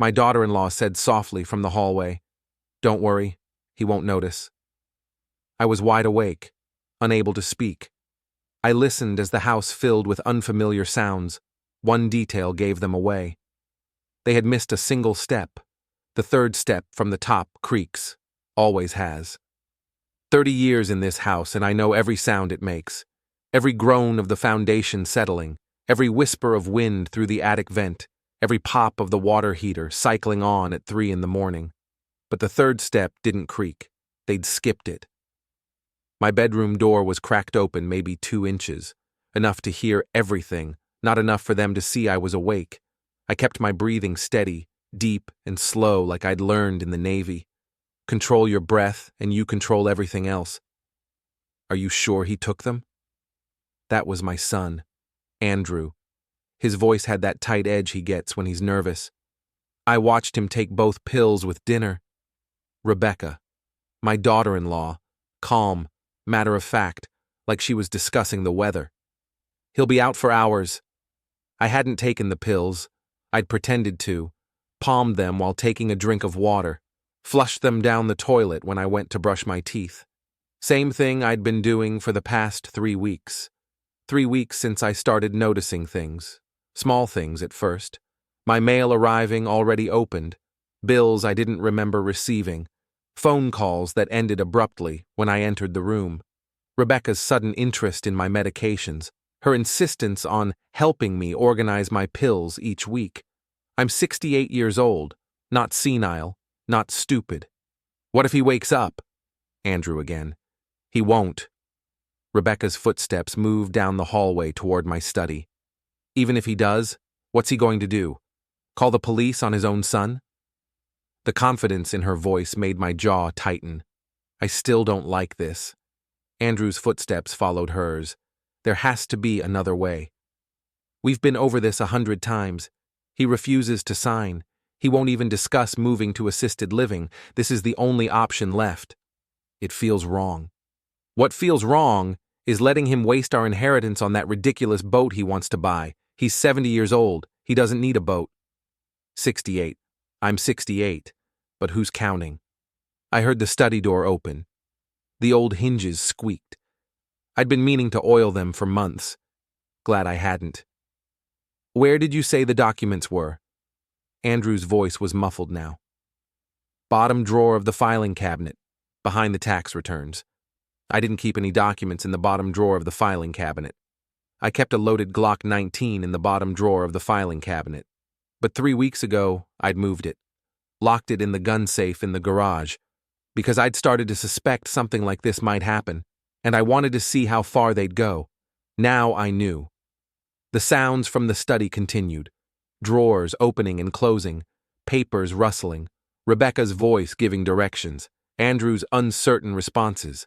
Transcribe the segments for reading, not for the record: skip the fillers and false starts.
My daughter-in-law said softly from the hallway, "Don't worry, he won't notice." I was wide awake, unable to speak. I listened as the house filled with unfamiliar sounds. One detail gave them away. They had missed a single step. The third step from the top creaks. Always has. 30 years in this house, and I know every sound it makes. Every groan of the foundation settling. Every whisper of wind through the attic vent. Every pop of the water heater cycling on at 3 in the morning. But the third step didn't creak. They'd skipped it. My bedroom door was cracked open maybe 2 inches. Enough to hear everything, not enough for them to see I was awake. I kept my breathing steady, deep and slow like I'd learned in the Navy. Control your breath and you control everything else. Are you sure he took them? That was my son, Andrew. His voice had that tight edge he gets when he's nervous. I watched him take both pills with dinner. Rebecca, my daughter-in-law, calm, matter of fact, like she was discussing the weather. He'll be out for hours. I hadn't taken the pills. I'd pretended to, palmed them while taking a drink of water, flushed them down the toilet when I went to brush my teeth. Same thing I'd been doing for the past 3 weeks. 3 weeks since I started noticing things. Small things at first. My mail arriving already opened. Bills I didn't remember receiving. Phone calls that ended abruptly when I entered the room. Rebecca's sudden interest in my medications. Her insistence on helping me organize my pills each week. I'm 68 years old, not senile, not stupid. What if he wakes up? Andrew again. He won't. Rebecca's footsteps moved down the hallway toward my study. Even if he does, what's he going to do? Call the police on his own son? The confidence in her voice made my jaw tighten. I still don't like this. Andrew's footsteps followed hers. There has to be another way. We've been over this 100 times. He refuses to sign. He won't even discuss moving to assisted living. This is the only option left. It feels wrong. What feels wrong is letting him waste our inheritance on that ridiculous boat he wants to buy. He's 70 years old. He doesn't need a boat. 68. I'm 68. But who's counting? I heard the study door open. The old hinges squeaked. I'd been meaning to oil them for months. Glad I hadn't. Where did you say the documents were? Andrew's voice was muffled now. Bottom drawer of the filing cabinet, behind the tax returns. I didn't keep any documents in the bottom drawer of the filing cabinet. I kept a loaded Glock 19 in the bottom drawer of the filing cabinet. But 3 weeks ago, I'd moved it. Locked it in the gun safe in the garage. Because I'd started to suspect something like this might happen. And I wanted to see how far they'd go. Now I knew. The sounds from the study continued. Drawers opening and closing, papers rustling, Rebecca's voice giving directions, Andrew's uncertain responses.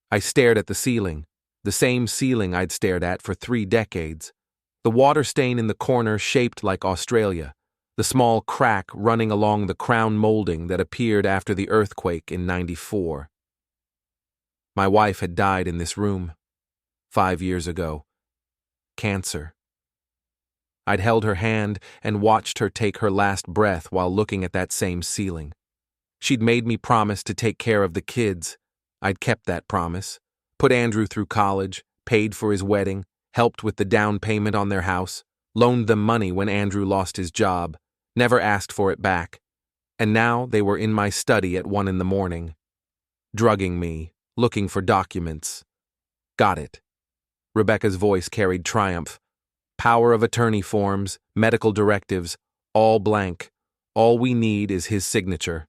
I stared at the ceiling, the same ceiling I'd stared at for 3 decades. The water stain in the corner shaped like Australia, the small crack running along the crown molding that appeared after the earthquake in '94. My wife had died in this room 5 years ago. Cancer. I'd held her hand and watched her take her last breath while looking at that same ceiling. She'd made me promise to take care of the kids. I'd kept that promise. Put Andrew through college, paid for his wedding, helped with the down payment on their house, loaned them money when Andrew lost his job, never asked for it back. And now they were in my study at 1 in the morning, drugging me, looking for documents. Got it. Rebecca's voice carried triumph. Power of attorney forms, medical directives, all blank. All we need is his signature.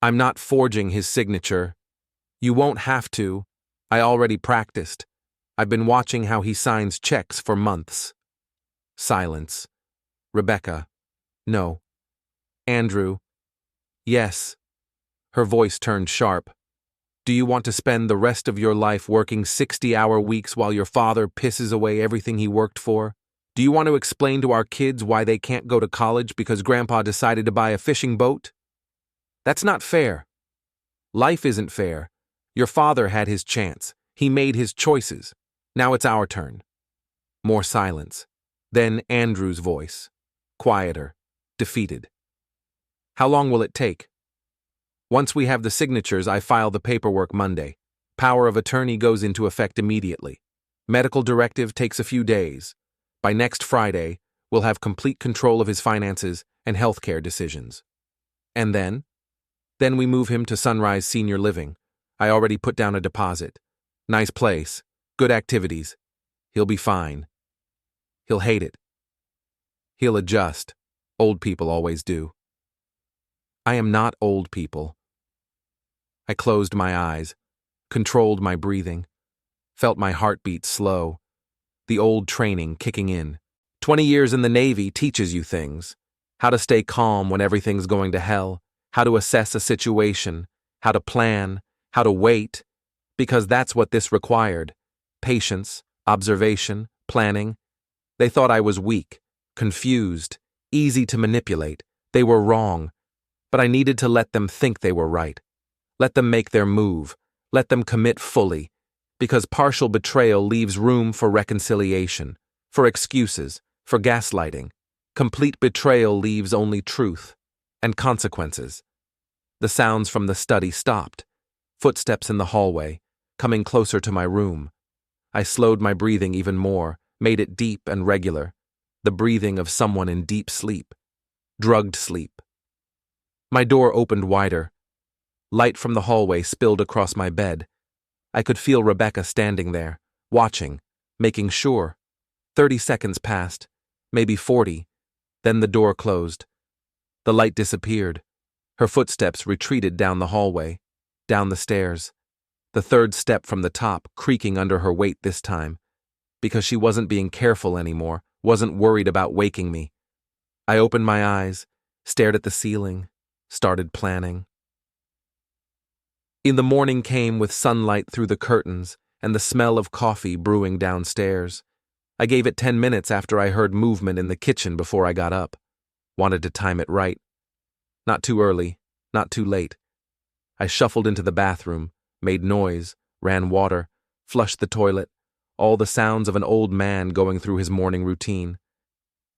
I'm not forging his signature. You won't have to. I already practiced. I've been watching how he signs checks for months. Silence. Rebecca. No. Andrew. Yes. Her voice turned sharp. Do you want to spend the rest of your life working 60-hour weeks while your father pisses away everything he worked for? Do you want to explain to our kids why they can't go to college because Grandpa decided to buy a fishing boat? That's not fair. Life isn't fair. Your father had his chance. He made his choices. Now it's our turn. More silence. Then Andrew's voice. Quieter. Defeated. How long will it take? Once we have the signatures, I file the paperwork Monday. Power of attorney goes into effect immediately. Medical directive takes a few days. By next Friday, we'll have complete control of his finances and healthcare decisions. And then? Then we move him to Sunrise Senior Living. I already put down a deposit. Nice place. Good activities. He'll be fine. He'll hate it. He'll adjust. Old people always do. I am not old people. I closed my eyes, controlled my breathing, felt my heartbeat slow, the old training kicking in. 20 years in the Navy teaches you things. How to stay calm when everything's going to hell, how to assess a situation, how to plan, how to wait, because that's what this required. Patience, observation, planning. They thought I was weak, confused, easy to manipulate. They were wrong, but I needed to let them think they were right. Let them make their move. Let them commit fully, because partial betrayal leaves room for reconciliation, for excuses, for gaslighting. Complete betrayal leaves only truth and consequences. The sounds from the study stopped. Footsteps in the hallway, coming closer to my room. I slowed my breathing even more, made it deep and regular. The breathing of someone in deep sleep. Drugged sleep. My door opened wider. Light from the hallway spilled across my bed. I could feel Rebecca standing there, watching, making sure. 30 seconds passed, maybe 40. Then the door closed. The light disappeared. Her footsteps retreated down the hallway, down the stairs. The third step from the top, creaking under her weight this time, because she wasn't being careful anymore, wasn't worried about waking me. I opened my eyes, stared at the ceiling, started planning. In the morning came with sunlight through the curtains and the smell of coffee brewing downstairs. I gave it 10 minutes after I heard movement in the kitchen before I got up. Wanted to time it right. Not too early, not too late. I shuffled into the bathroom, made noise, ran water, flushed the toilet, all the sounds of an old man going through his morning routine.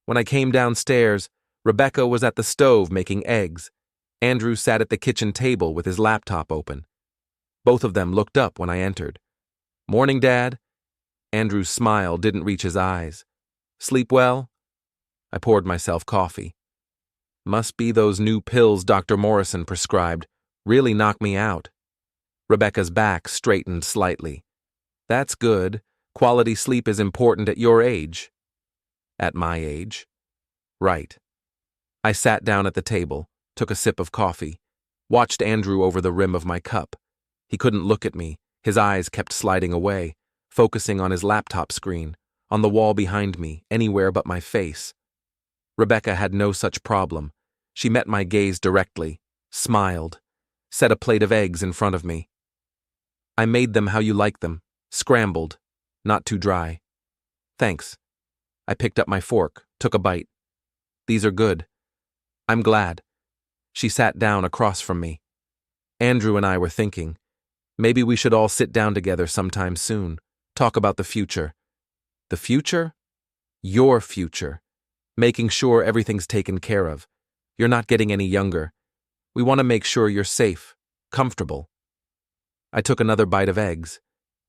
When I came downstairs, Rebecca was at the stove making eggs. Andrew sat at the kitchen table with his laptop open. Both of them looked up when I entered. "Morning, Dad." Andrew's smile didn't reach his eyes. "Sleep well?" I poured myself coffee. "Must be those new pills Dr. Morrison prescribed. Really knock me out." Rebecca's back straightened slightly. "That's good. Quality sleep is important at your age." "At my age?" "Right." I sat down at the table, took a sip of coffee, watched Andrew over the rim of my cup. He couldn't look at me. His eyes kept sliding away, focusing on his laptop screen, on the wall behind me, anywhere but my face. Rebecca had no such problem. She met my gaze directly, smiled, set a plate of eggs in front of me. "I made them how you like them, scrambled, not too dry." "Thanks." I picked up my fork, took a bite. "These are good." "I'm glad." She sat down across from me. Andrew and I were thinking, maybe we should all sit down together sometime soon, talk about the future. The future? Your future. Making sure everything's taken care of. You're not getting any younger. We want to make sure you're safe, comfortable. I took another bite of eggs,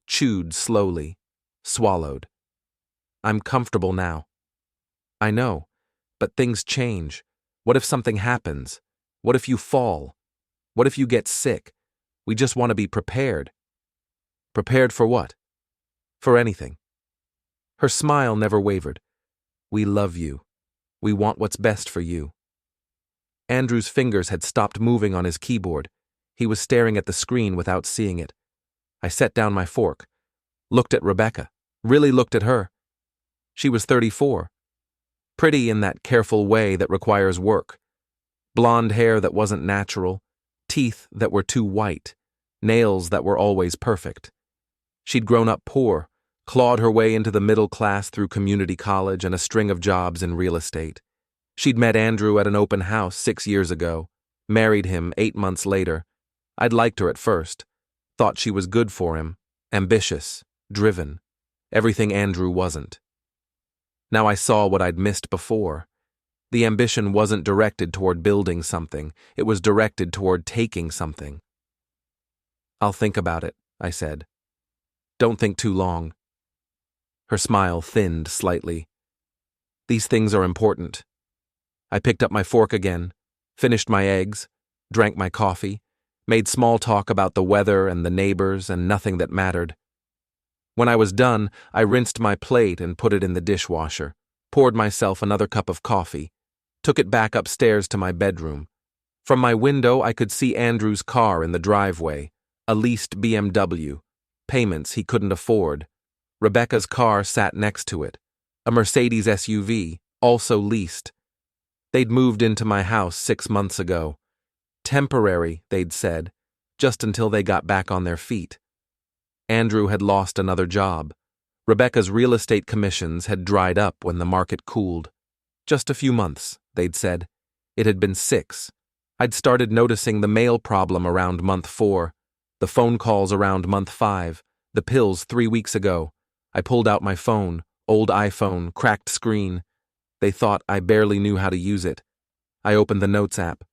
chewed slowly, swallowed. I'm comfortable now. I know, but things change. What if something happens? What if you fall? What if you get sick? We just want to be prepared. Prepared for what? For anything. Her smile never wavered. We love you. We want what's best for you. Andrew's fingers had stopped moving on his keyboard. He was staring at the screen without seeing it. I set down my fork, looked at Rebecca, really looked at her. She was 34. Pretty in that careful way that requires work. Blonde hair that wasn't natural, teeth that were too white, nails that were always perfect. She'd grown up poor, clawed her way into the middle class through community college and a string of jobs in real estate. She'd met Andrew at an open house 6 years ago, married him 8 months later. I'd liked her at first, thought she was good for him, ambitious, driven, everything Andrew wasn't. Now I saw what I'd missed before. The ambition wasn't directed toward building something, it was directed toward taking something. "I'll think about it," I said. "Don't think too long." Her smile thinned slightly. "These things are important." I picked up my fork again, finished my eggs, drank my coffee, made small talk about the weather and the neighbors and nothing that mattered. When I was done, I rinsed my plate and put it in the dishwasher, poured myself another cup of coffee, took it back upstairs to my bedroom. From my window, I could see Andrew's car in the driveway, a leased BMW, payments he couldn't afford. Rebecca's car sat next to it, a Mercedes SUV, also leased. They'd moved into my house 6 months ago. Temporary, they'd said, just until they got back on their feet. Andrew had lost another job. Rebecca's real estate commissions had dried up when the market cooled. Just a few months, they'd said. It had been 6. I'd started noticing the mail problem around month 4, the phone calls around month 5, the pills 3 weeks ago. I pulled out my phone, old iPhone, cracked screen. They thought I barely knew how to use it. I opened the Notes app,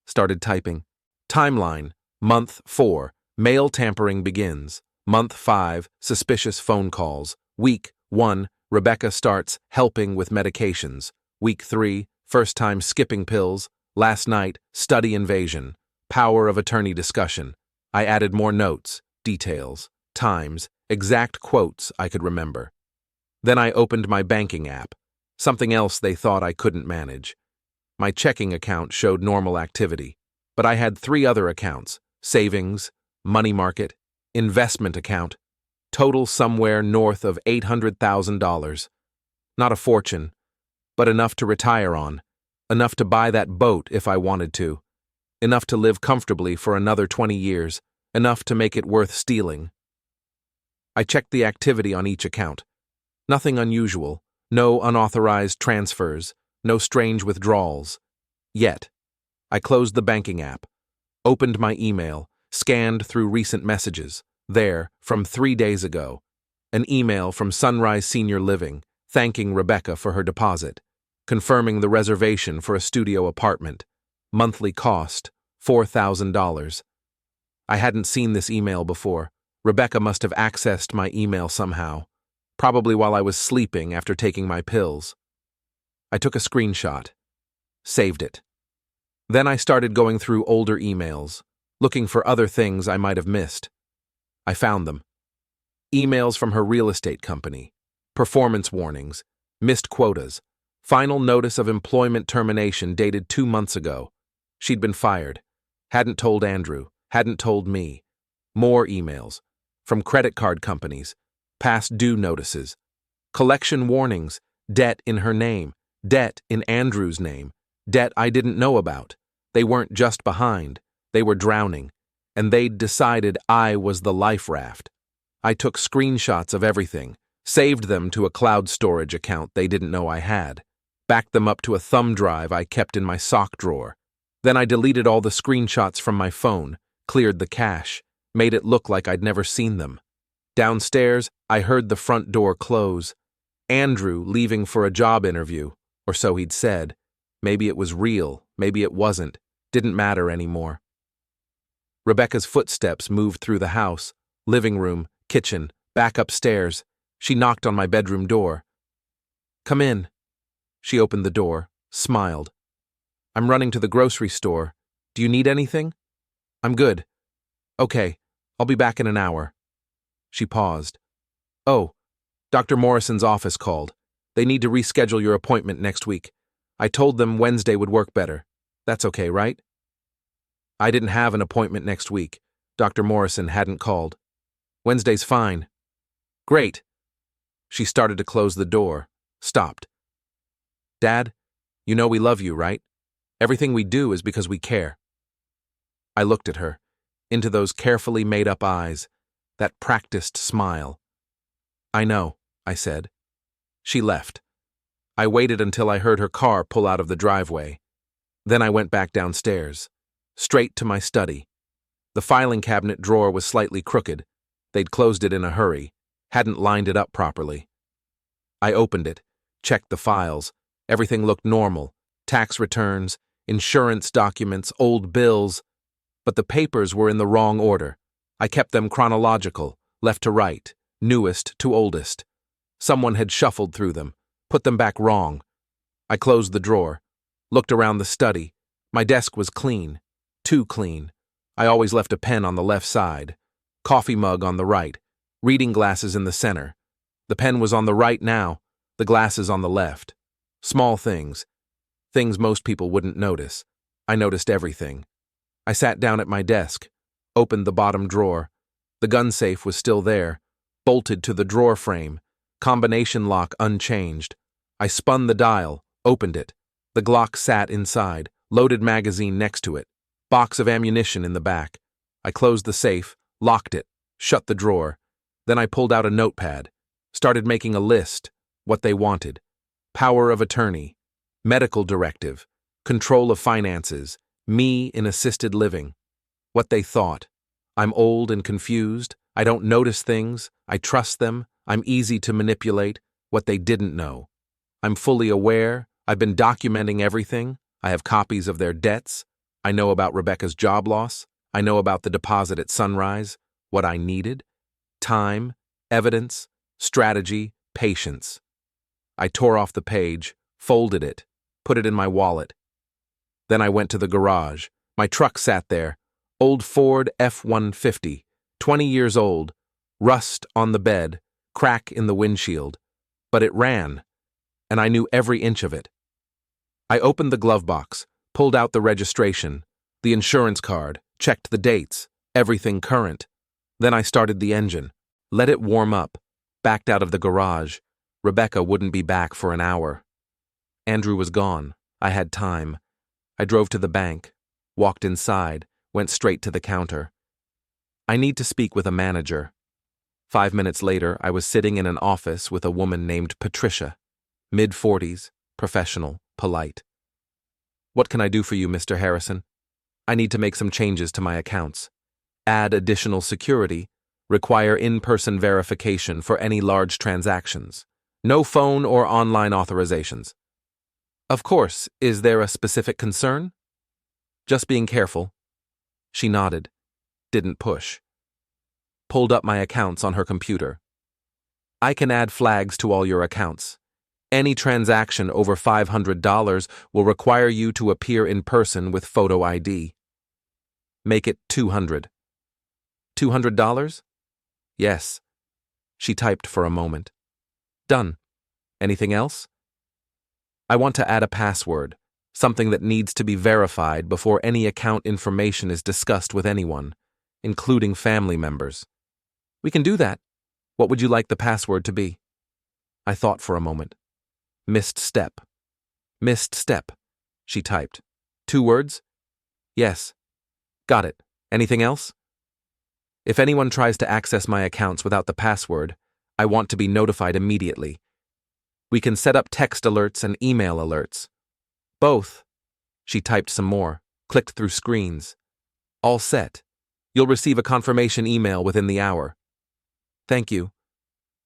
started typing. Timeline, month 4, mail tampering begins. Month 5, suspicious phone calls. Week 1, Rebecca starts helping with medications. Week 3, first time skipping pills. Last night, study invasion. Power of attorney discussion. I added more notes, details, times, exact quotes I could remember. Then I opened my banking app, something else they thought I couldn't manage. My checking account showed normal activity, but I had 3 other accounts: savings, money market, investment account, total somewhere north of $800,000. Not a fortune, but enough to retire on, enough to buy that boat if I wanted to, enough to live comfortably for another 20 years, enough to make it worth stealing. I checked the activity on each account. Nothing unusual, no unauthorized transfers, no strange withdrawals. Yet, I closed the banking app, opened my email, scanned through recent messages. There, from 3 days ago, an email from Sunrise Senior Living, thanking Rebecca for her deposit, confirming the reservation for a studio apartment, monthly cost, $4,000. I hadn't seen this email before. Rebecca must have accessed my email somehow, probably while I was sleeping after taking my pills. I took a screenshot, saved it. Then I started going through older emails, looking for other things I might have missed. I found them. Emails from her real estate company, performance warnings, missed quotas, final notice of employment termination dated 2 months ago. She'd been fired, hadn't told Andrew, hadn't told me. More emails, from credit card companies, past due notices, collection warnings, debt in her name, debt in Andrew's name, debt I didn't know about. They weren't just behind, they were drowning, and they'd decided I was the life raft. I took screenshots of everything, saved them to a cloud storage account they didn't know I had, backed them up to a thumb drive I kept in my sock drawer. Then I deleted all the screenshots from my phone, cleared the cache, made it look like I'd never seen them. Downstairs, I heard the front door close. Andrew leaving for a job interview, or so he'd said. Maybe it was real, maybe it wasn't. Didn't matter anymore. Rebecca's footsteps moved through the house, living room, kitchen, back upstairs. She knocked on my bedroom door. "Come in." She opened the door, smiled. "I'm running to the grocery store. Do you need anything?" "I'm good." "Okay, I'll be back in an hour." She paused. "Oh, Dr. Morrison's office called. They need to reschedule your appointment next week. I told them Wednesday would work better. That's okay, right?" I didn't have an appointment next week. Dr. Morrison hadn't called. "Wednesday's fine." "Great." She started to close the door, stopped. "Dad, you know we love you, right? Everything we do is because we care." I looked at her, into those carefully made-up eyes, that practiced smile. "I know," I said. She left. I waited until I heard her car pull out of the driveway. Then I went back downstairs, straight to my study. The filing cabinet drawer was slightly crooked. They'd closed it in a hurry, hadn't lined it up properly. I opened it, checked the files. Everything looked normal. tax returns, insurance documents, old bills, but the papers were in the wrong order. I kept them chronological, left to right, newest to oldest. Someone had shuffled through them, put them back wrong. I closed the drawer, looked around the study. My desk was clean, too clean. I always left a pen on the left side, coffee mug on the right, reading glasses in the center. The pen was on the right now, the glasses on the left. Small things, things most people wouldn't notice. I noticed everything. I sat down at my desk, opened the bottom drawer. The gun safe was still there, bolted to the drawer frame, combination lock unchanged. I spun the dial, opened it. The Glock sat inside, loaded magazine next to it, box of ammunition in the back. I closed the safe, locked it, shut the drawer. Then I pulled out a notepad, started making a list, what they wanted. Power of attorney, medical directive, control of finances, me in assisted living. What they thought. I'm old and confused, I don't notice things, I trust them, I'm easy to manipulate. What they didn't know. I'm fully aware, I've been documenting everything, I have copies of their debts, I know about Rebecca's job loss, I know about the deposit at Sunrise, what I needed. Time, evidence, strategy, patience. I tore off the page, folded it, put it in my wallet. Then I went to the garage. My truck sat there. Old Ford F-150, 20 years old, rust on the bed, crack in the windshield. But it ran, and I knew every inch of it. I opened the glove box, pulled out the registration, the insurance card, checked the dates, everything current. Then I started the engine, let it warm up, backed out of the garage. Rebecca wouldn't be back for an hour. Andrew was gone. I had time. I drove to the bank, walked inside, went straight to the counter. I need to speak with a manager. 5 minutes later, I was sitting in an office with a woman named Patricia, mid-40s, professional, polite. What can I do for you, Mr. Harrison? I need to make some changes to my accounts. Add additional security, require in-person verification for any large transactions. No phone or online authorizations. Of course, is there a specific concern? Just being careful. She nodded, didn't push. Pulled up my accounts on her computer. I can add flags to all your accounts. Any transaction over $500 will require you to appear in person with photo ID. Make it $200. $200? Yes. She typed for a moment. Done. Anything else? I want to add a password, something that needs to be verified before any account information is discussed with anyone, including family members. We can do that. What would you like the password to be? I thought for a moment. Missed step. Missed step, she typed. 2 words? Yes. Got it. Anything else? If anyone tries to access my accounts without the password, I want to be notified immediately. We can set up text alerts and email alerts. Both. She typed some more, clicked through screens. All set. You'll receive a confirmation email within the hour. Thank you.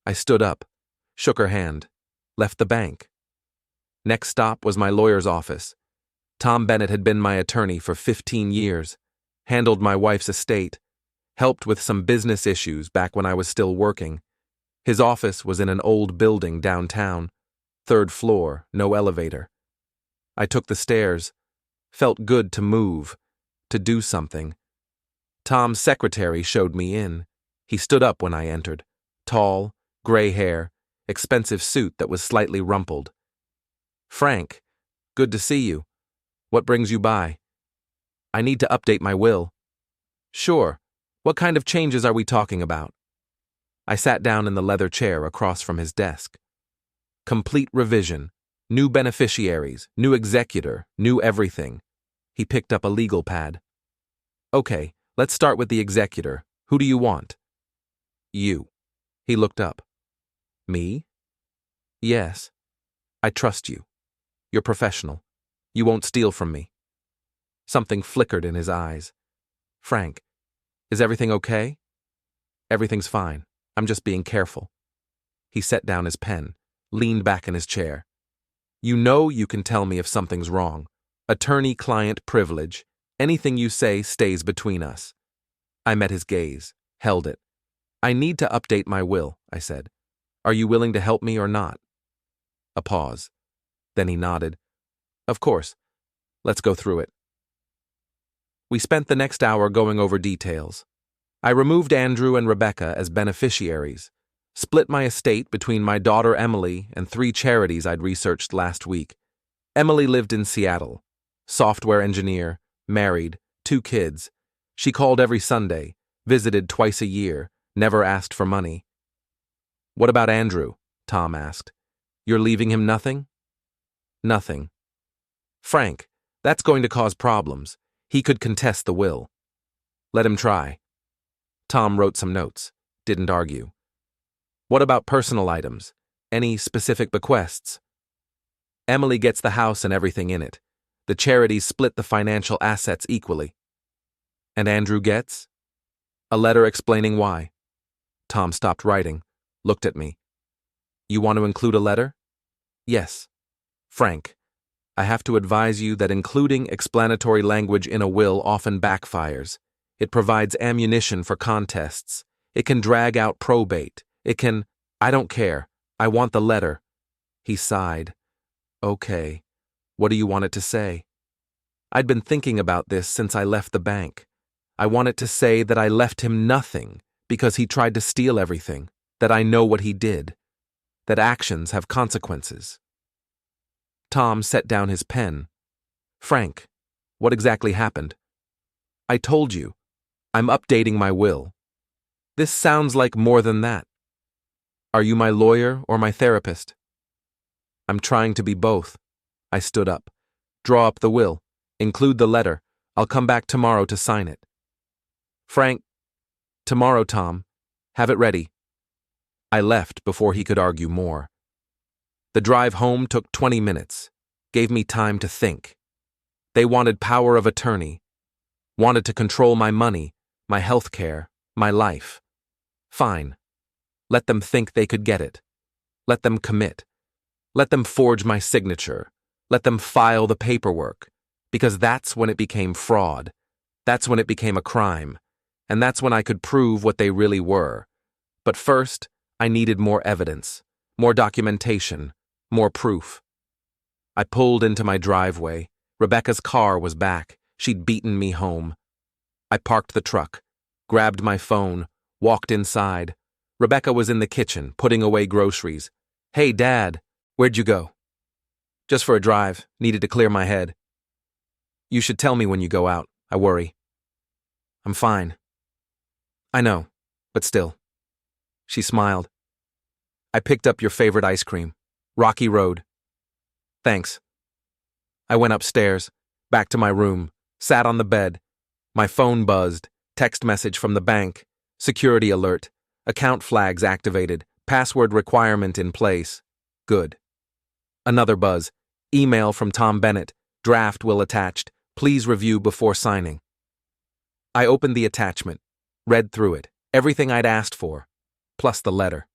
I stood up, shook her hand, left the bank. Next stop was my lawyer's office. Tom Bennett had been my attorney for 15 years, handled my wife's estate, helped with some business issues back when I was still working. His office was in an old building downtown, 3rd floor, no elevator. I took the stairs, felt good to move, to do something. Tom's secretary showed me in. He stood up when I entered, tall, gray hair, expensive suit that was slightly rumpled. Frank, good to see you. What brings you by? I need to update my will. Sure. What kind of changes are we talking about? I sat down in the leather chair across from his desk. Complete revision, new beneficiaries, new executor, new everything. He picked up a legal pad. Okay, let's start with the executor. Who do you want? You. He looked up. Me? Yes. I trust you. You're professional. You won't steal from me. Something flickered in his eyes. Frank, is everything okay? Everything's fine. I'm just being careful. He set down his pen, leaned back in his chair. You know you can tell me if something's wrong. Attorney-client privilege. Anything you say stays between us. I met his gaze, held it. I need to update my will, I said. Are you willing to help me or not? A pause. Then he nodded. Of course. Let's go through it. We spent the next hour going over details. I removed Andrew and Rebecca as beneficiaries, split my estate between my daughter Emily and 3 charities I'd researched last week. Emily lived in Seattle, software engineer, married, 2 kids. She called every Sunday, visited twice a year, never asked for money. What about Andrew? Tom asked. You're leaving him nothing? Nothing. Frank, that's going to cause problems. He could contest the will. Let him try. Tom wrote some notes, didn't argue. What about personal items? Any specific bequests? Emily gets the house and everything in it. The charities split the financial assets equally. And Andrew gets? A letter explaining why. Tom stopped writing, looked at me. You want to include a letter? Yes. Frank, I have to advise you that including explanatory language in a will often backfires. It provides ammunition for contests. It can drag out probate. It can… I don't care. I want the letter. He sighed. Okay. What do you want it to say? I'd been thinking about this since I left the bank. I want it to say that I left him nothing because he tried to steal everything, that I know what he did, that actions have consequences. Tom set down his pen. Frank, what exactly happened? I told you. I'm updating my will. This sounds like more than that. Are you my lawyer or my therapist? I'm trying to be both. I stood up. Draw up the will. Include the letter. I'll come back tomorrow to sign it. Frank, tomorrow, Tom. Have it ready. I left before he could argue more. The drive home took 20 minutes, gave me time to think. They wanted power of attorney, wanted to control my money, my health care, my life. Fine. Let them think they could get it. Let them commit. Let them forge my signature. Let them file the paperwork. Because that's when it became fraud. That's when it became a crime. And that's when I could prove what they really were. But first, I needed more evidence, more documentation, more proof. I pulled into my driveway. Rebecca's car was back. She'd beaten me home. I parked the truck, grabbed my phone, walked inside. Rebecca was in the kitchen, putting away groceries. Hey, Dad, where'd you go? Just for a drive, needed to clear my head. You should tell me when you go out. I worry. I'm fine. I know, but still. She smiled. I picked up your favorite ice cream. Rocky Road. Thanks. I went upstairs, back to my room, sat on the bed. My phone buzzed, text message from the bank, security alert, account flags activated, password requirement in place. Good. Another buzz, email from Tom Bennett, draft will attached, please review before signing. I opened the attachment, read through it, everything I'd asked for, plus the letter.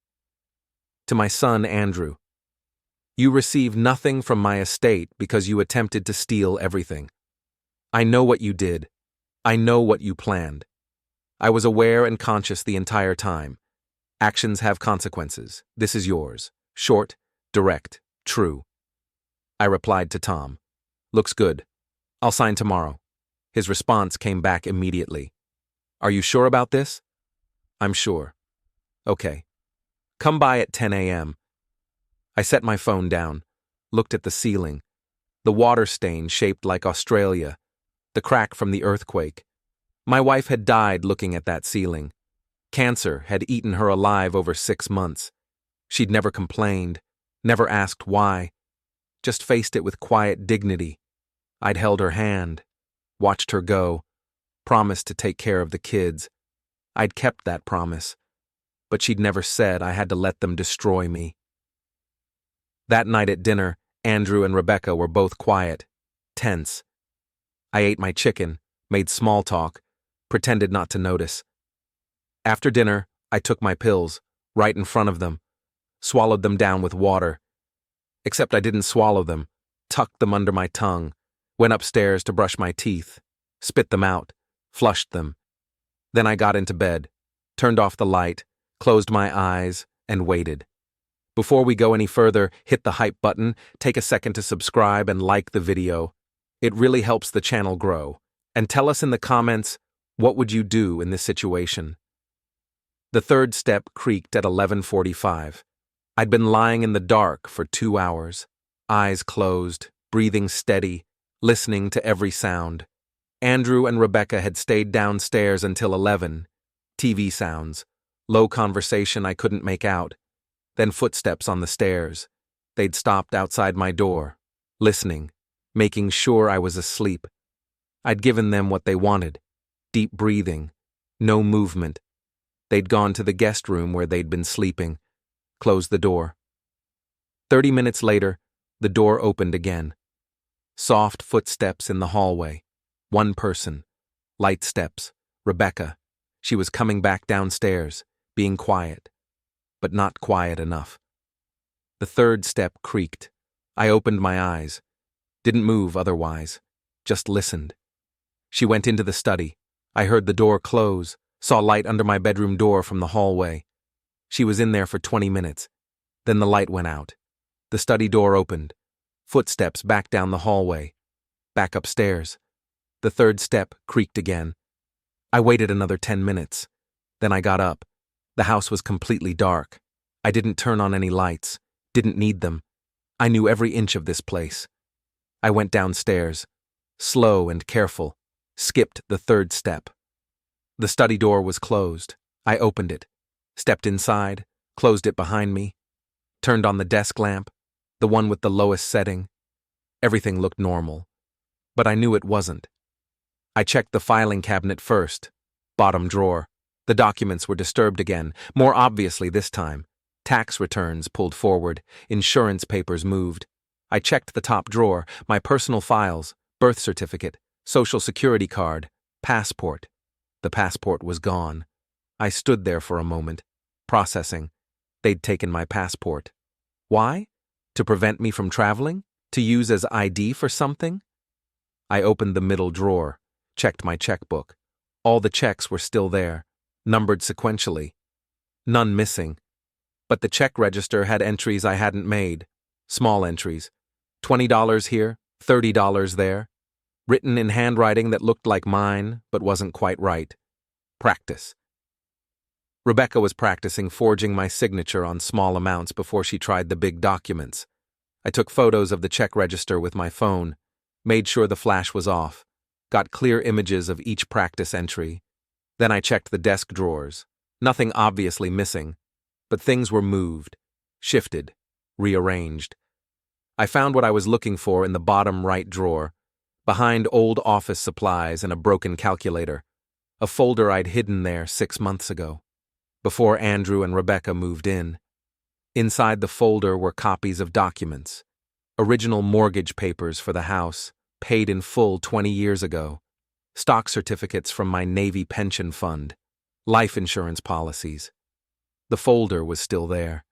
To my son, Andrew. You receive nothing from my estate because you attempted to steal everything. I know what you did. I know what you planned. I was aware and conscious the entire time. Actions have consequences. This is yours. Short, direct, true. I replied to Tom. Looks good. I'll sign tomorrow. His response came back immediately. Are you sure about this? I'm sure. Okay. Come by at 10 a.m. I set my phone down, looked at the ceiling, the water stain shaped like Australia, the crack from the earthquake. My wife had died looking at that ceiling. Cancer had eaten her alive over 6 months. She'd never complained, never asked why, just faced it with quiet dignity. I'd held her hand, watched her go, promised to take care of the kids. I'd kept that promise, but she'd never said I had to let them destroy me. That night at dinner, Andrew and Rebecca were both quiet, tense. I ate my chicken, made small talk, pretended not to notice. After dinner, I took my pills, right in front of them, swallowed them down with water. Except I didn't swallow them, tucked them under my tongue, went upstairs to brush my teeth, spit them out, flushed them. Then I got into bed, turned off the light, closed my eyes, and waited. Before we go any further, hit the hype button, take a second to subscribe and like the video. It really helps the channel grow. And tell us in the comments, what would you do in this situation? The third step creaked at 11:45. I'd been lying in the dark for 2 hours, eyes closed, breathing steady, listening to every sound. Andrew and Rebecca had stayed downstairs until 11. TV sounds, low conversation I couldn't make out. Then footsteps on the stairs. They'd stopped outside my door, listening, making sure I was asleep. I'd given them what they wanted, deep breathing, no movement. They'd gone to the guest room where they'd been sleeping, closed the door. 30 minutes later, the door opened again. Soft footsteps in the hallway. One person. Light steps. Rebecca. She was coming back downstairs, being quiet, but not quiet enough. The third step creaked. I opened my eyes. Didn't move otherwise. Just listened. She went into the study. I heard the door close, saw light under my bedroom door from the hallway. She was in there for 20 minutes. Then the light went out. The study door opened. Footsteps back down the hallway. Back upstairs. The third step creaked again. I waited another 10 minutes. Then I got up. The house was completely dark. I didn't turn on any lights. Didn't need them. I knew every inch of this place. I went downstairs. Slow and careful. Skipped the third step. The study door was closed. I opened it. Stepped inside. Closed it behind me. Turned on the desk lamp. The one with the lowest setting. Everything looked normal. But I knew it wasn't. I checked the filing cabinet first. Bottom drawer. The documents were disturbed again, more obviously this time. Tax returns pulled forward. Insurance papers moved. I checked the top drawer, my personal files, birth certificate, social security card, passport. The passport was gone. I stood there for a moment, processing. They'd taken my passport. Why? To prevent me from traveling? To use as ID for something? I opened the middle drawer, checked my checkbook. All the checks were still there, numbered sequentially. None missing. But the check register had entries I hadn't made. Small entries. $20 here, $30 there. Written in handwriting that looked like mine, but wasn't quite right. Practice. Rebecca was practicing forging my signature on small amounts before she tried the big documents. I took photos of the check register with my phone, made sure the flash was off, got clear images of each practice entry. Then I checked the desk drawers. Nothing obviously missing, but things were moved, shifted, rearranged. I found what I was looking for in the bottom right drawer, behind old office supplies and a broken calculator, a folder I'd hidden there 6 months ago, before Andrew and Rebecca moved in. Inside the folder were copies of documents, original mortgage papers for the house, paid in full 20 years ago, stock certificates from my Navy pension fund, life insurance policies. The folder was still there.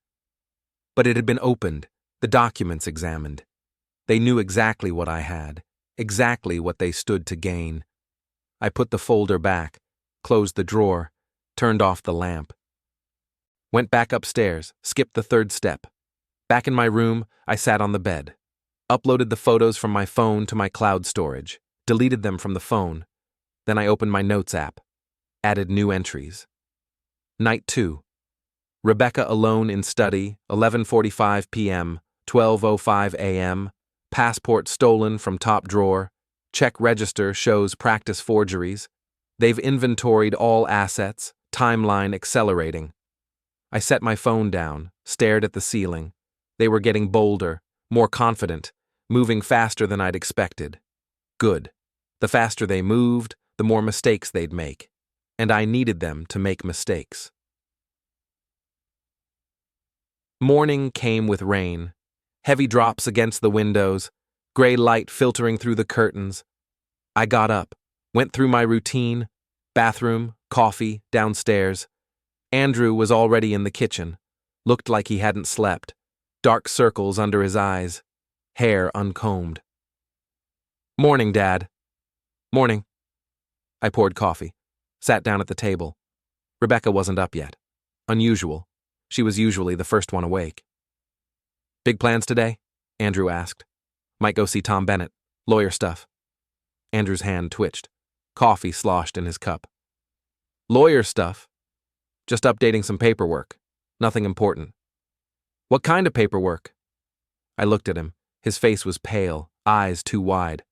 But it had been opened, the documents examined. They knew exactly what I had, exactly what they stood to gain. I put the folder back, closed the drawer, turned off the lamp. Went back upstairs, skipped the third step. Back in my room, I sat on the bed. Uploaded the photos from my phone to my cloud storage, deleted them from the phone. Then I opened my notes app, added new entries. Night 2. Rebecca alone in study, 11:45 p.m., 12:05 a.m., passport stolen from top drawer, check register shows practice forgeries. They've inventoried all assets, timeline accelerating. I set my phone down, stared at the ceiling. They were getting bolder, more confident, moving faster than I'd expected. Good. The faster they moved, the more mistakes they'd make. And I needed them to make mistakes. Morning came with rain. Heavy drops against the windows, gray light filtering through the curtains. I got up, went through my routine, bathroom, coffee, downstairs. Andrew was already in the kitchen, looked like he hadn't slept. dark circles under his eyes, hair uncombed. "Morning, Dad." "Morning." I poured coffee, sat down at the table. Rebecca wasn't up yet. Unusual. She was usually the first one awake. "Big plans today?" Andrew asked. "Might go see Tom Bennett. Lawyer stuff." Andrew's hand twitched. Coffee sloshed in his cup. "Lawyer stuff? Just updating some paperwork. Nothing important." "What kind of paperwork?" I looked at him. His face was pale, eyes too wide.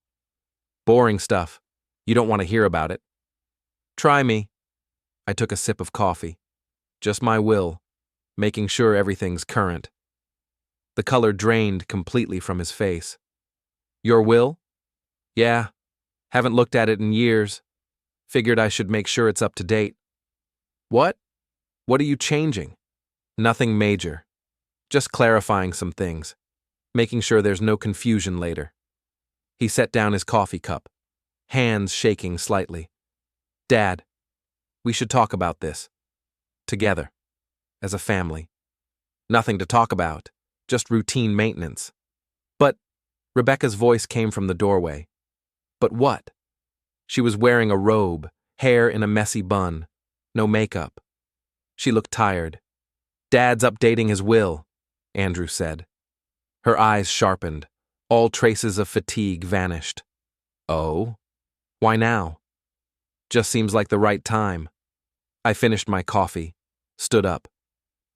"Boring stuff. You don't want to hear about it." "Try me." I took a sip of coffee. "Just my will, making sure everything's current." The color drained completely from his face. "Your will?" "Yeah. Haven't looked at it in years. Figured I should make sure it's up to date." "What? What are you changing?" "Nothing major. Just clarifying some things. Making sure there's no confusion later." He set down his coffee cup, hands shaking slightly. "Dad, we should talk about this. Together. As a family. Nothing to talk about. Just routine maintenance." "But," Rebecca's voice came from the doorway. "But what?" She was wearing a robe, hair in a messy bun, no makeup. She looked tired. "Dad's updating his will," Andrew said. Her eyes sharpened. All traces of fatigue vanished. "Oh? Why now?" "Just seems like the right time." I finished my coffee, stood up.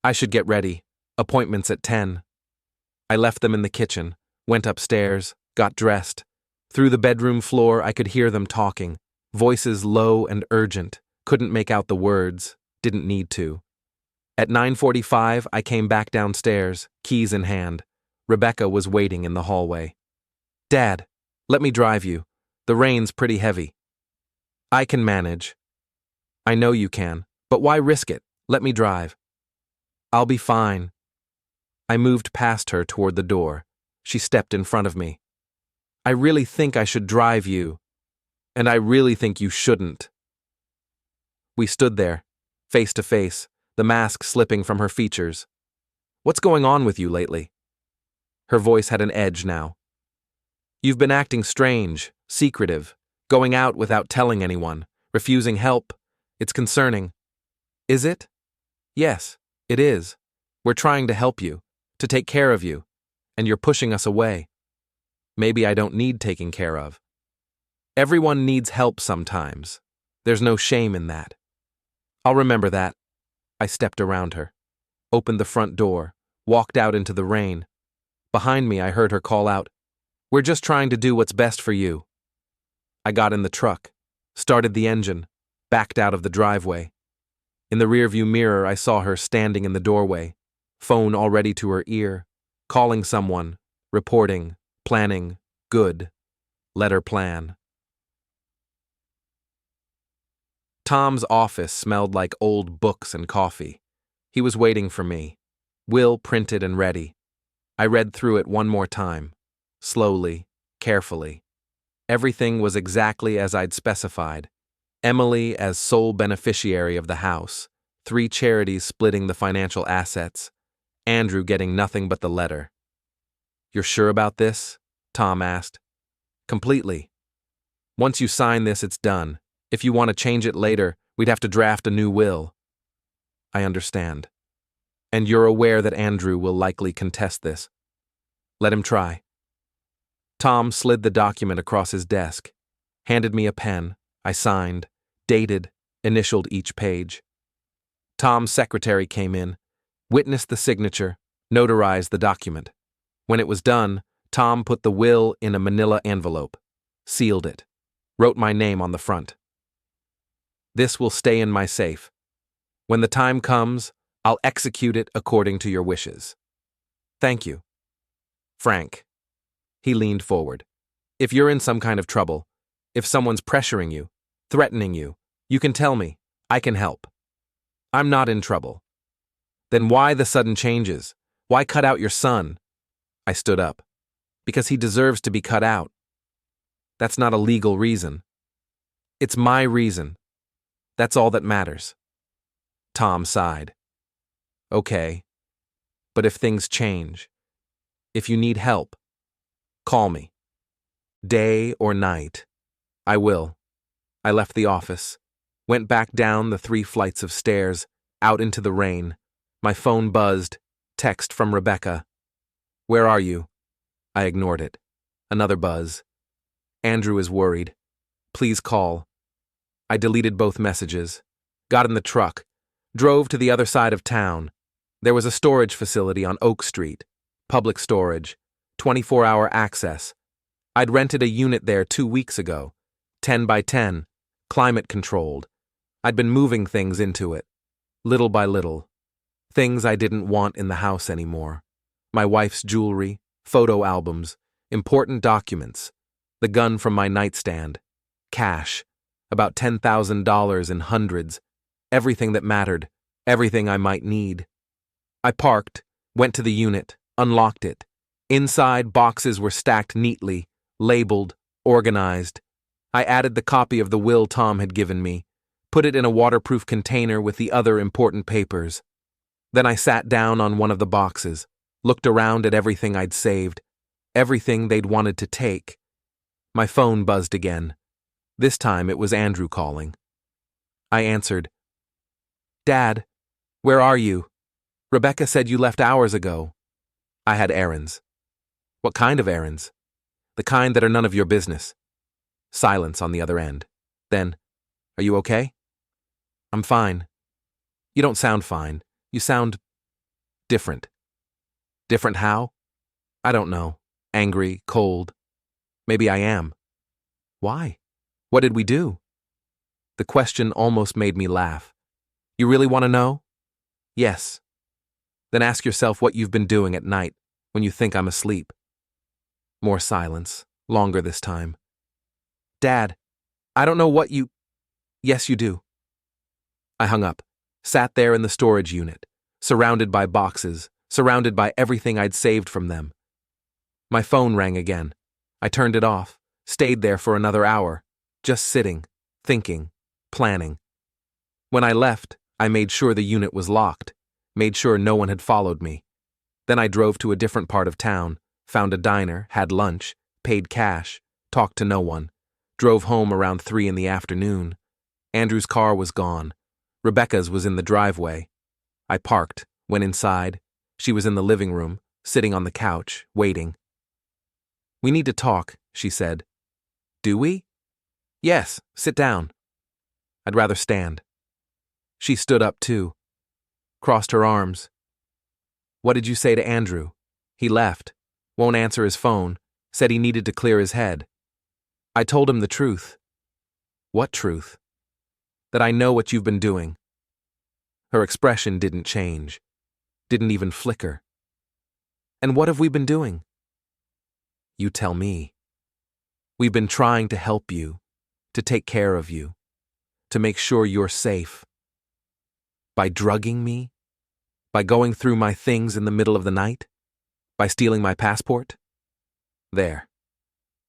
"I should get ready. Appointments at 10. I left them in the kitchen, went upstairs, got dressed. Through the bedroom floor, I could hear them talking, voices low and urgent, couldn't make out the words, didn't need to. At 9:45, I came back downstairs, keys in hand. Rebecca was waiting in the hallway. "Dad, let me drive you. The rain's pretty heavy." "I can manage." "I know you can, but why risk it? Let me drive." "I'll be fine." I moved past her toward the door. She stepped in front of me. "I really think I should drive you. And I really think you shouldn't." We stood there, face to face, the mask slipping from her features. "What's going on with you lately?" Her voice had an edge now. "You've been acting strange, secretive, going out without telling anyone, refusing help. It's concerning." "Is it?" "Yes, it is. We're trying to help you, to take care of you, and you're pushing us away." "Maybe I don't need taking care of." "Everyone needs help sometimes. There's no shame in that." "I'll remember that." I stepped around her, opened the front door, walked out into the rain. Behind me, I heard her call out, "We're just trying to do what's best for you." I got in the truck, started the engine, backed out of the driveway. In the rearview mirror, I saw her standing in the doorway, phone already to her ear, calling someone, reporting, planning, good. Let her plan. Tom's office smelled like old books and coffee. He was waiting for me. Will printed and ready. I read through it one more time, slowly, carefully. Everything was exactly as I'd specified. Emily as sole beneficiary of the house, 3 charities splitting the financial assets, Andrew getting nothing but the letter. "You're sure about this?" Tom asked. "Completely. Once you sign this, it's done. If you want to change it later, we'd have to draft a new will." "I understand. And you're aware that Andrew will likely contest this." "Let him try." Tom slid the document across his desk, handed me a pen. I signed, dated, initialed each page. Tom's secretary came in, witnessed the signature, notarized the document. When it was done, Tom put the will in a manila envelope, sealed it, wrote my name on the front. "This will stay in my safe. When the time comes, I'll execute it according to your wishes. Thank you. Frank." He leaned forward. "If you're in some kind of trouble, if someone's pressuring you, threatening you, you can tell me. I can help. I'm not in trouble." "Then why the sudden changes? Why cut out your son?" I stood up. "Because he deserves to be cut out." "That's not a legal reason." "It's my reason. That's all that matters." Tom sighed. "Okay. But if things change, If you need help, call me. Day or night. I will. I left the office, went back down the 3 flights of stairs, out into the rain. My phone buzzed. Text from Rebecca. Where are you? I ignored it. Another buzz. Andrew is worried. Please call. I deleted both messages, got in the truck, drove to the other side of town. There was a storage facility on Oak Street, public storage, 24-hour access. I'd rented a unit there 2 weeks ago, 10 by 10, climate controlled. I'd been moving things into it, little by little. Things I didn't want in the house anymore. My wife's jewelry, photo albums, important documents, the gun from my nightstand, cash, about $10,000 in hundreds, everything that mattered, everything I might need. I parked, went to the unit, unlocked it. Inside, boxes were stacked neatly, labeled, organized. I added the copy of the will Tom had given me, put it in a waterproof container with the other important papers. Then I sat down on one of the boxes, looked around at everything I'd saved, everything they'd wanted to take. My phone buzzed again. This time it was Andrew calling. I answered. Dad, where are you? Rebecca said you left hours ago. I had errands. What kind of errands? The kind that are none of your business. Silence on the other end. Then, are you okay? I'm fine. You don't sound fine. You sound different. Different how? I don't know. Angry, cold. Maybe I am. Why? What did we do? The question almost made me laugh. You really want to know? Yes. Then ask yourself what you've been doing at night when you think I'm asleep. More silence, longer this time. Dad, I don't know what you... Yes, you do. I hung up, sat there in the storage unit, surrounded by boxes, surrounded by everything I'd saved from them. My phone rang again. I turned it off, stayed there for another hour, just sitting, thinking, planning. When I left, I made sure the unit was locked, made sure no one had followed me. Then I drove to a different part of town, found a diner, had lunch, paid cash, talked to no one, drove home around 3 in the afternoon. Andrew's car was gone. Rebecca's was in the driveway. I parked, went inside. She was in the living room, sitting on the couch, waiting. We need to talk, she said. Do we? Yes, sit down. I'd rather stand. She stood up too, crossed her arms. What did you say to Andrew? He left, won't answer his phone, said he needed to clear his head. I told him the truth. What truth? That I know what you've been doing. Her expression didn't change, didn't even flicker. And what have we been doing? You tell me. We've been trying to help you, to take care of you, to make sure you're safe. By drugging me? By going through my things in the middle of the night? By stealing my passport? There.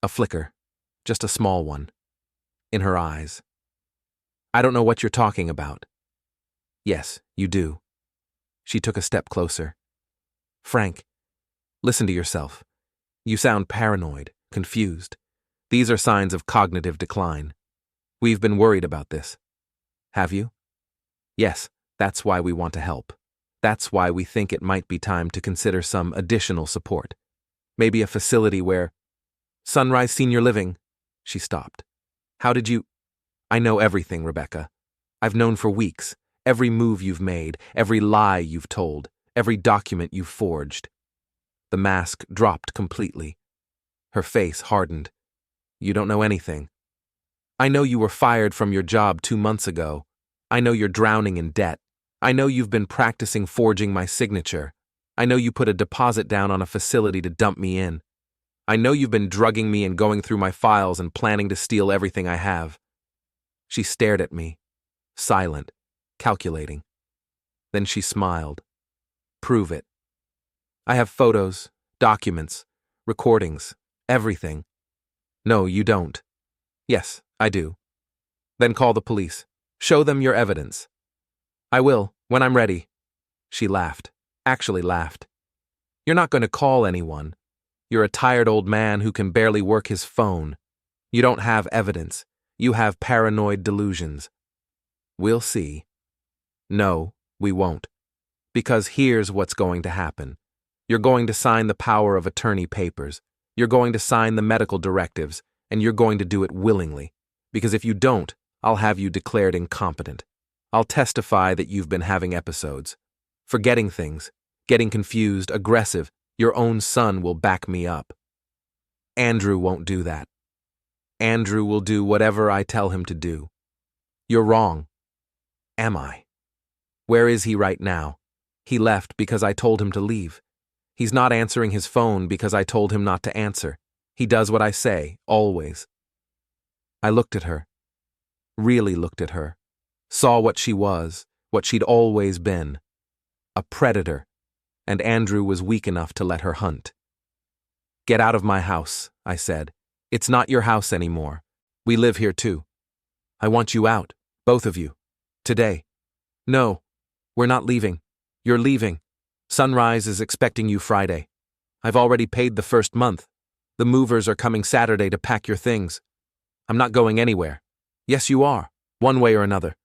A flicker, just a small one, in her eyes. I don't know what you're talking about. Yes, you do. She took a step closer. Frank, listen to yourself. You sound paranoid, confused. These are signs of cognitive decline. We've been worried about this. Have you? Yes, that's why we want to help. That's why we think it might be time to consider some additional support. Maybe a facility where... Sunrise Senior Living. She stopped. How did you... I know everything, Rebecca. I've known for weeks. Every move you've made, every lie you've told, every document you've forged. The mask dropped completely. Her face hardened. You don't know anything. I know you were fired from your job 2 months ago. I know you're drowning in debt. I know you've been practicing forging my signature. I know you put a deposit down on a facility to dump me in. I know you've been drugging me and going through my files and planning to steal everything I have. She stared at me, silent, calculating. Then she smiled. Prove it. I have photos, documents, recordings, everything. No, you don't. Yes, I do. Then call the police. Show them your evidence. I will, when I'm ready. She laughed, actually laughed. You're not going to call anyone. You're a tired old man who can barely work his phone. You don't have evidence. You have paranoid delusions. We'll see. No, we won't. Because here's what's going to happen. You're going to sign the power of attorney papers. You're going to sign the medical directives, and you're going to do it willingly. Because if you don't, I'll have you declared incompetent. I'll testify that you've been having episodes. Forgetting things, getting confused, aggressive. Your own son will back me up. Andrew won't do that. Andrew will do whatever I tell him to do. You're wrong. Am I? Where is he right now? He left because I told him to leave. He's not answering his phone because I told him not to answer. He does what I say, always. I looked at her. Really looked at her. Saw what she was, what she'd always been. A predator. And Andrew was weak enough to let her hunt. Get out of my house, I said. It's not your house anymore. We live here too. I want you out, both of you. Today. No, we're not leaving. You're leaving. Sunrise is expecting you Friday. I've already paid the first month. The movers are coming Saturday to pack your things. I'm not going anywhere. Yes, you are, one way or another.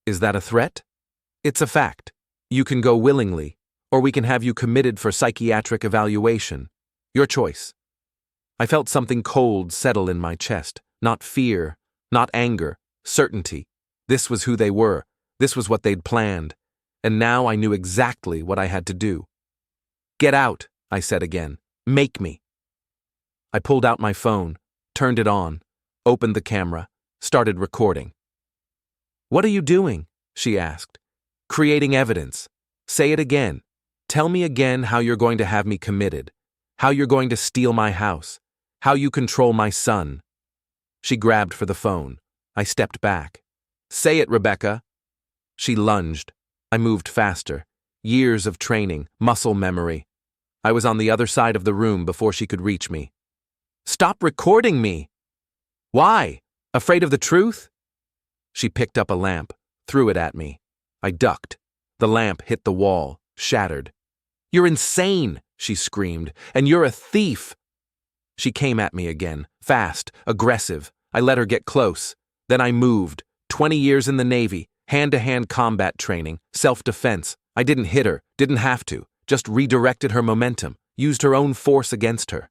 Is that a threat? It's a fact. You can go willingly, or we can have you committed for psychiatric evaluation. Your choice. I felt something cold settle in my chest. Not fear, not anger, certainty. This was who they were. This was what they'd planned. And now I knew exactly what I had to do. Get out, I said again. Make me. I pulled out my phone, turned it on, opened the camera, started recording. What are you doing? She asked. Creating evidence. Say it again. Tell me again how you're going to have me committed. How you're going to steal my house. How you control my son. She grabbed for the phone. I stepped back. Say it, Rebecca. She lunged. I moved faster. Years of training, muscle memory. I was on the other side of the room before she could reach me. Stop recording me! Why? Afraid of the truth? She picked up a lamp, threw it at me. I ducked. The lamp hit the wall, shattered. You're insane, she screamed, and you're a thief. She came at me again, fast, aggressive. I let her get close. Then I moved. 20 years in the Navy, hand-to-hand combat training, self-defense. I didn't hit her, didn't have to, just redirected her momentum, used her own force against her.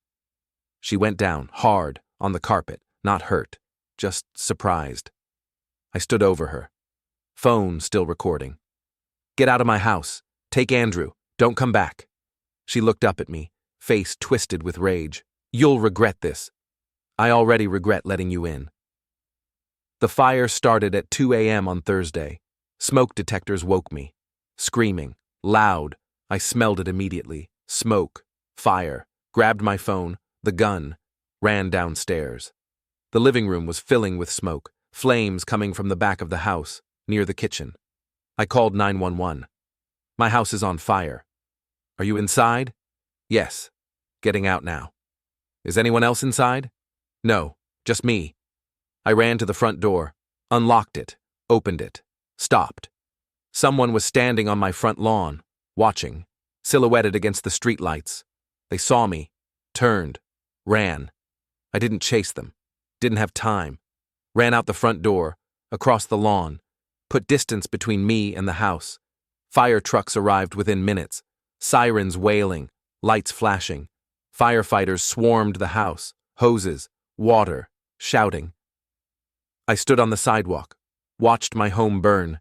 She went down, hard, on the carpet, not hurt, just surprised. I stood over her. Phone still recording. Get out of my house. Take Andrew. Don't come back. She looked up at me, face twisted with rage. You'll regret this. I already regret letting you in. The fire started at 2 a.m. on Thursday. Smoke detectors woke me. Screaming. Loud. I smelled it immediately. Smoke. Fire. Grabbed my phone, the gun. Ran downstairs. The living room was filling with smoke. Flames coming from the back of the house, near the kitchen. I called 911. My house is on fire. Are you inside? Yes. Getting out now. Is anyone else inside? No, just me. I ran to the front door, unlocked it, opened it, stopped. Someone was standing on my front lawn, watching, silhouetted against the streetlights. They saw me, turned, ran. I didn't chase them, didn't have time. Ran out the front door, across the lawn, put distance between me and the house. Fire trucks arrived within minutes, sirens wailing, lights flashing. Firefighters swarmed the house, hoses, water, shouting. I stood on the sidewalk, watched my home burn.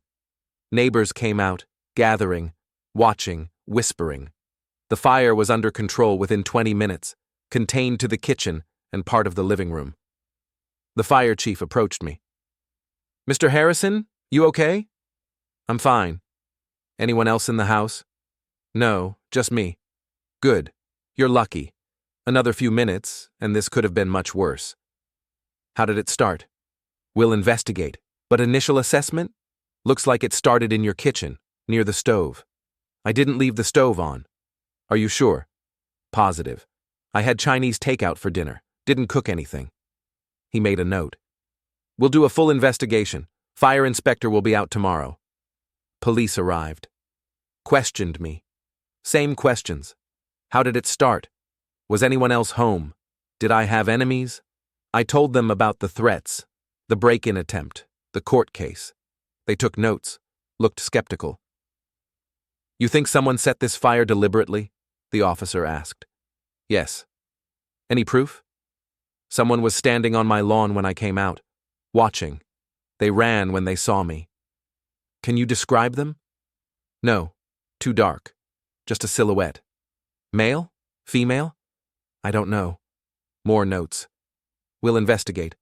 Neighbors came out, gathering, watching, whispering. The fire was under control within 20 minutes, contained to the kitchen and part of the living room. The fire chief approached me. Mr. Harrison, you okay? I'm fine. Anyone else in the house? No, just me. Good. You're lucky. Another few minutes, and this could have been much worse. How did it start? We'll investigate, but initial assessment? Looks like it started in your kitchen, near the stove. I didn't leave the stove on. Are you sure? Positive. I had Chinese takeout for dinner, didn't cook anything. He made a note. We'll do a full investigation. Fire inspector will be out tomorrow. Police arrived. Questioned me. Same questions. How did it start? Was anyone else home? Did I have enemies? I told them about the threats, the break-in attempt, the court case. They took notes, looked skeptical. You think someone set this fire deliberately? The officer asked. Yes. Any proof? Someone was standing on my lawn when I came out, watching. They ran when they saw me. Can you describe them? No, too dark. Just a silhouette. Male? Female? I don't know. More notes. We'll investigate.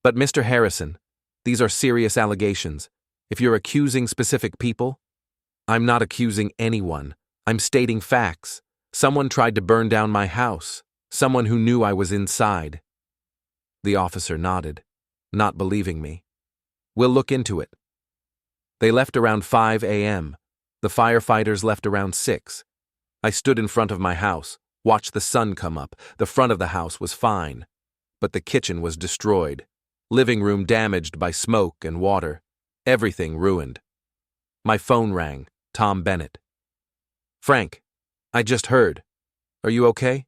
But Mr. Harrison, these are serious allegations. If you're accusing specific people, I'm not accusing anyone. I'm stating facts. Someone tried to burn down my house. Someone who knew I was inside. The officer nodded, not believing me. We'll look into it. They left around 5 a.m. The firefighters left around 6. I stood in front of my house, watched the sun come up. The front of the house was fine, but the kitchen was destroyed. Living room damaged by smoke and water. Everything ruined. My phone rang. Tom Bennett. Frank, I just heard. Are you okay?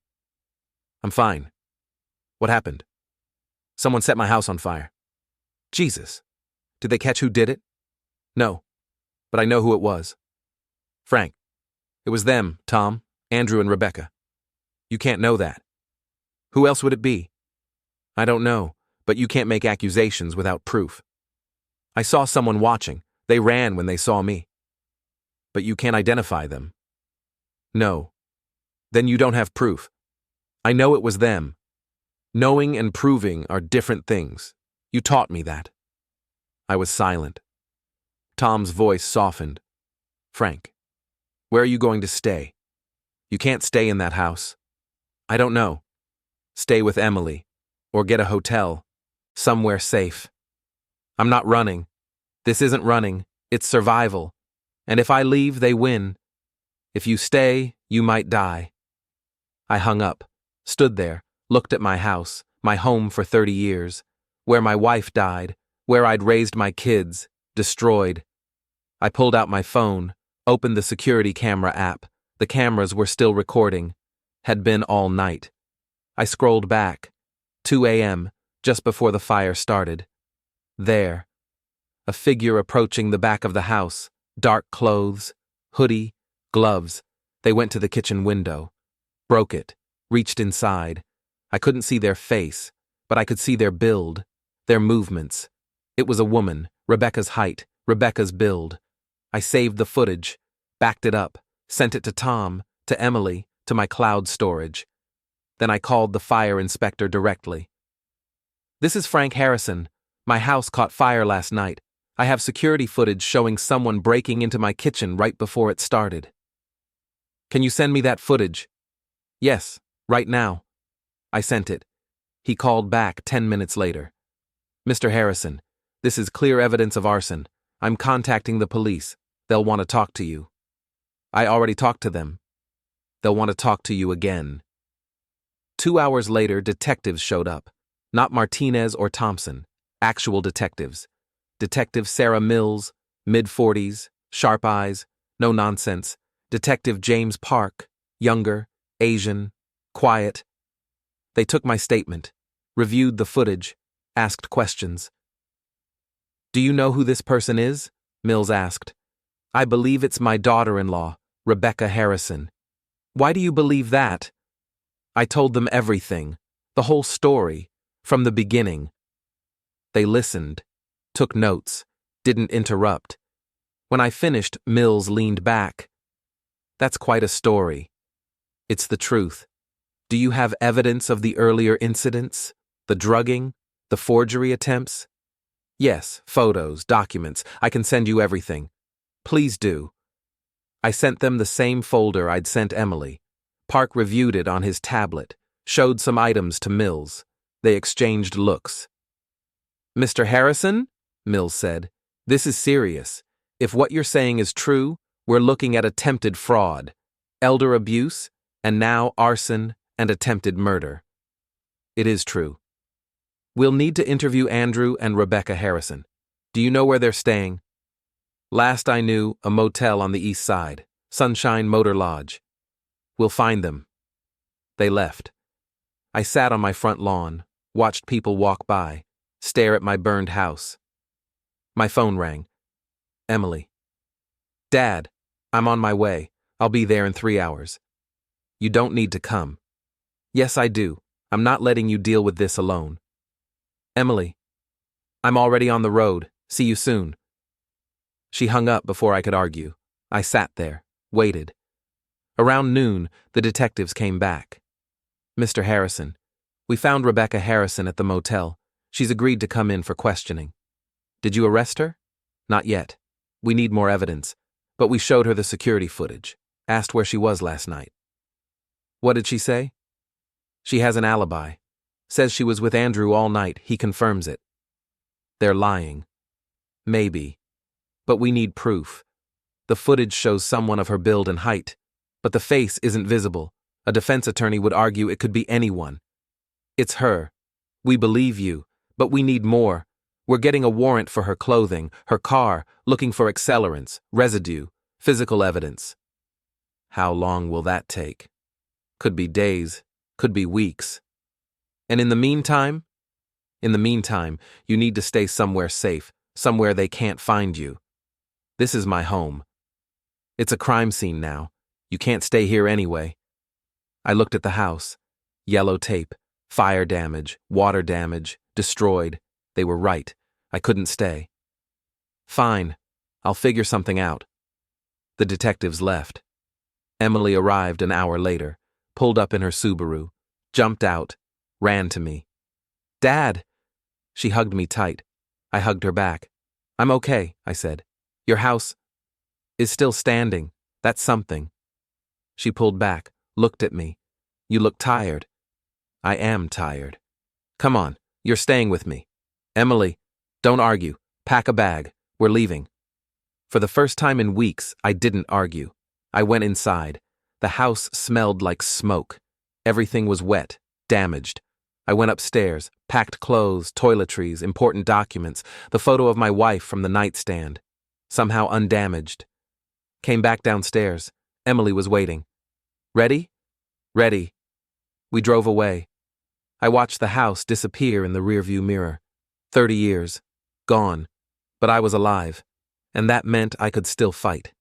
I'm fine. What happened? Someone set my house on fire. Jesus. Did they catch who did it? No, but I know who it was. Frank. It was them, Tom, Andrew, and Rebecca. You can't know that. Who else would it be? I don't know, but you can't make accusations without proof. I saw someone watching. They ran when they saw me. But you can't identify them. No. Then you don't have proof. I know it was them. Knowing and proving are different things. You taught me that. I was silent. Tom's voice softened. Frank, where are you going to stay? You can't stay in that house. I don't know. Stay with Emily, or get a hotel, somewhere safe. I'm not running. This isn't running, it's survival. And if I leave, they win. If you stay, you might die. I hung up, stood there, looked at my house, my home for 30 years, where my wife died, where I'd raised my kids, destroyed. I pulled out my phone, opened the security camera app. The cameras were still recording. Had been all night. I scrolled back. 2 a.m., just before the fire started. There. A figure approaching the back of the house. Dark clothes, hoodie, gloves. They went to the kitchen window. Broke it. Reached inside. I couldn't see their face, but I could see their build, their movements. It was a woman, Rebecca's height, Rebecca's build. I saved the footage, backed it up, sent it to Tom, to Emily, to my cloud storage. Then I called the fire inspector directly. This is Frank Harrison. My house caught fire last night. I have security footage showing someone breaking into my kitchen right before it started. Can you send me that footage? Yes, right now. I sent it. He called back 10 minutes later. Mr. Harrison, this is clear evidence of arson. I'm contacting the police. They'll want to talk to you. I already talked to them. They'll want to talk to you again. 2 hours later, detectives showed up. Not Martinez or Thompson. Actual detectives. Detective Sarah Mills, mid-40s, sharp eyes, no nonsense. Detective James Park, younger, Asian, quiet. They took my statement, reviewed the footage, asked questions. Do you know who this person is? Mills asked. I believe it's my daughter-in-law, Rebecca Harrison. Why do you believe that? I told them everything, the whole story, from the beginning. They listened, took notes, didn't interrupt. When I finished, Mills leaned back. That's quite a story. It's the truth. Do you have evidence of the earlier incidents? The drugging? The forgery attempts? Yes, photos, documents. I can send you everything. Please do. I sent them the same folder I'd sent Emily. Park reviewed it on his tablet, showed some items to Mills. They exchanged looks. Mr. Harrison? Mills said. This is serious. If what you're saying is true, we're looking at attempted fraud, elder abuse, and now arson and attempted murder. It is true. We'll need to interview Andrew and Rebecca Harrison. Do you know where they're staying? Last I knew, a motel on the east side, Sunshine Motor Lodge. We'll find them. They left. I sat on my front lawn, watched people walk by, stare at my burned house. My phone rang. Emily. Dad, I'm on my way. I'll be there in 3 hours. You don't need to come. Yes, I do. I'm not letting you deal with this alone. Emily. I'm already on the road. See you soon. She hung up before I could argue. I sat there, waited. Around noon, the detectives came back. Mr. Harrison. We found Rebecca Harrison at the motel. She's agreed to come in for questioning. Did you arrest her? Not yet. We need more evidence. But we showed her the security footage. Asked where she was last night. What did she say? She has an alibi. Says she was with Andrew all night. He confirms it. They're lying. Maybe. But we need proof. The footage shows someone of her build and height, but the face isn't visible. A defense attorney would argue it could be anyone. It's her. We believe you, but we need more. We're getting a warrant for her clothing, her car, looking for accelerants, residue, physical evidence. How long will that take? Could be days, could be weeks. And in the meantime, you need to stay somewhere safe, somewhere they can't find you. This is my home. It's a crime scene now. You can't stay here anyway. I looked at the house. Yellow tape, fire damage, water damage, destroyed. They were right. I couldn't stay. Fine. I'll figure something out. The detectives left. Emily arrived an hour later, pulled up in her Subaru, jumped out, ran to me. Dad! She hugged me tight. I hugged her back. I'm okay, I said. Your house is still standing. That's something. She pulled back, looked at me. You look tired. I am tired. Come on, you're staying with me. Emily, don't argue. Pack a bag. We're leaving. For the first time in weeks, I didn't argue. I went inside. The house smelled like smoke. Everything was wet, damaged. I went upstairs, packed clothes, toiletries, important documents, the photo of my wife from the nightstand, somehow undamaged. Came back downstairs. Emily was waiting. Ready? Ready. We drove away. I watched the house disappear in the rearview mirror. 30 years. Gone. But I was alive. And that meant I could still fight.